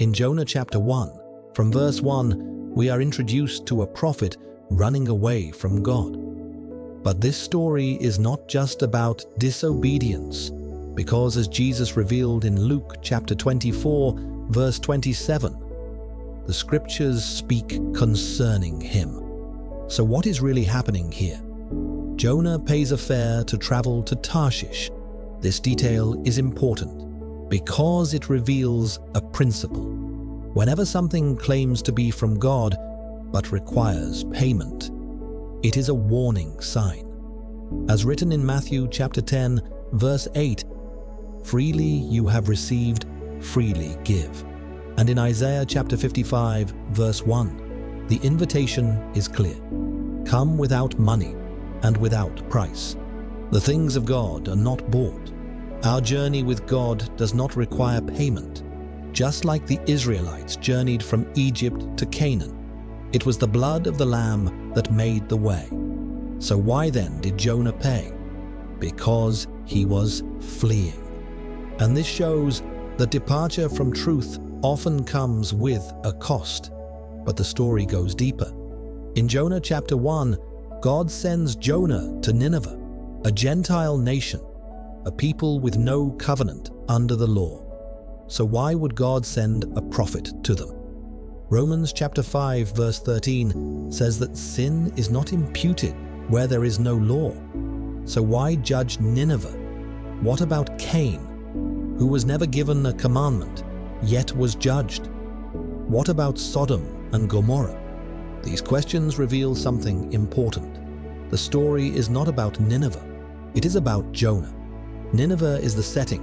In Jonah chapter 1, from verse 1, we are introduced to a prophet running away from God. But this story is not just about disobedience, because as Jesus revealed in Luke chapter 24, verse 27, the scriptures speak concerning him. So what is really happening here? Jonah pays a fare to travel to Tarshish. This detail is important because it reveals a principle. Whenever something claims to be from God but requires payment, it is a warning sign. As written in Matthew chapter 10, verse 8, "Freely you have received, freely give." And in Isaiah chapter 55, verse 1, the invitation is clear. Come without money and without price. The things of God are not bought. Our journey with God does not require payment. Just like the Israelites journeyed from Egypt to Canaan, it was the blood of the Lamb that made the way. So why then did Jonah pay? Because he was fleeing. And this shows that departure from truth often comes with a cost. But the story goes deeper. In Jonah chapter 1, God sends Jonah to Nineveh, a Gentile nation, a people with no covenant under the law. So why would God send a prophet to them? Romans chapter 5 verse 13 says that sin is not imputed where there is no law. So why judge Nineveh? What about Cain, who was never given a commandment, yet was judged? What about Sodom and Gomorrah? These questions reveal something important. The story is not about Nineveh, it is about Jonah. Nineveh is the setting,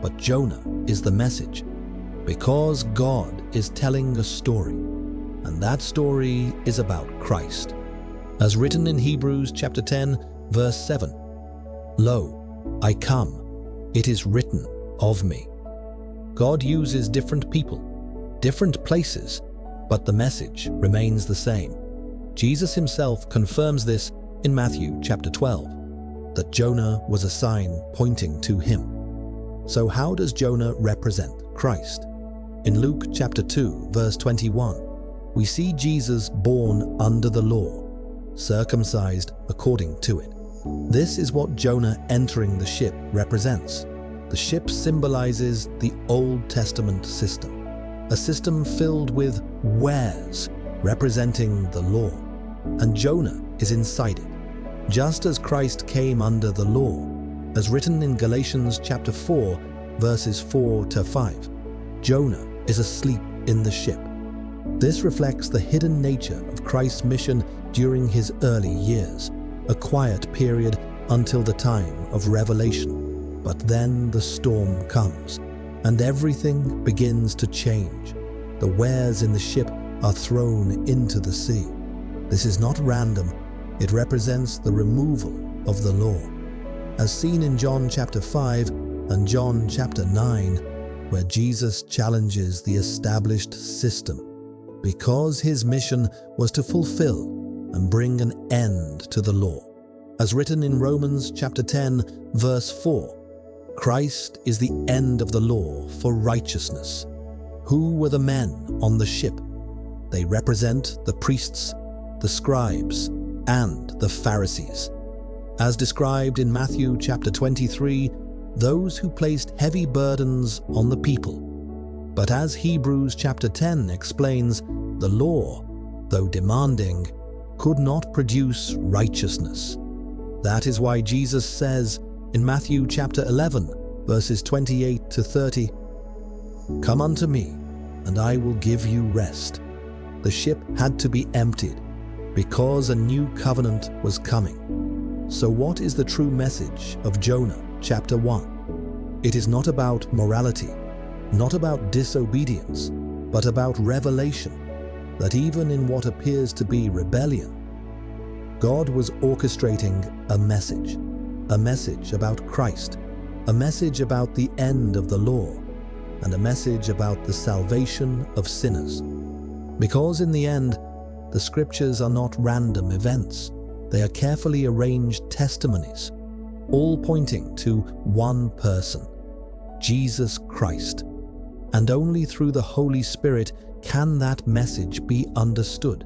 but Jonah is the message. Because God is telling a story, and that story is about Christ. As written in Hebrews chapter 10, verse 7, "Lo, I come, it is written of me." God uses different people, different places, but the message remains the same. Jesus himself confirms this in Matthew chapter 12, that Jonah was a sign pointing to him. So how does Jonah represent Christ? In Luke chapter 2, verse 21, we see Jesus born under the law, circumcised according to it. This is what Jonah entering the ship represents. The ship symbolizes the Old Testament system, a system filled with wares representing the law, and Jonah is inside it. Just as Christ came under the law, as written in Galatians chapter 4, verses 4 to 5, Jonah is asleep in the ship. This reflects the hidden nature of Christ's mission during his early years, a quiet period until the time of revelation. But then the storm comes, and everything begins to change. The wares in the ship are thrown into the sea. This is not random, it represents the removal of the law. As seen in John chapter 5 and John chapter 9, where Jesus challenges the established system, because his mission was to fulfill and bring an end to the law. As written in Romans chapter 10, verse 4, Christ is the end of the law for righteousness. Who were the men on the ship? They represent the priests, the scribes, and the Pharisees. As described in Matthew chapter 23, those who placed heavy burdens on the people. But as Hebrews chapter 10 explains, the law, though demanding, could not produce righteousness. That is why Jesus says in Matthew chapter 11, verses 28 to 30, "Come unto me, and I will give you rest." The ship had to be emptied because a new covenant was coming. So what is the true message of Jonah chapter 1? It is not about morality, not about disobedience, but about revelation, that even in what appears to be rebellion, God was orchestrating a message about Christ, a message about the end of the law, and a message about the salvation of sinners. Because in the end, the scriptures are not random events, they are carefully arranged testimonies, all pointing to one person, Jesus Christ. and only through the Holy Spirit can that message be understood.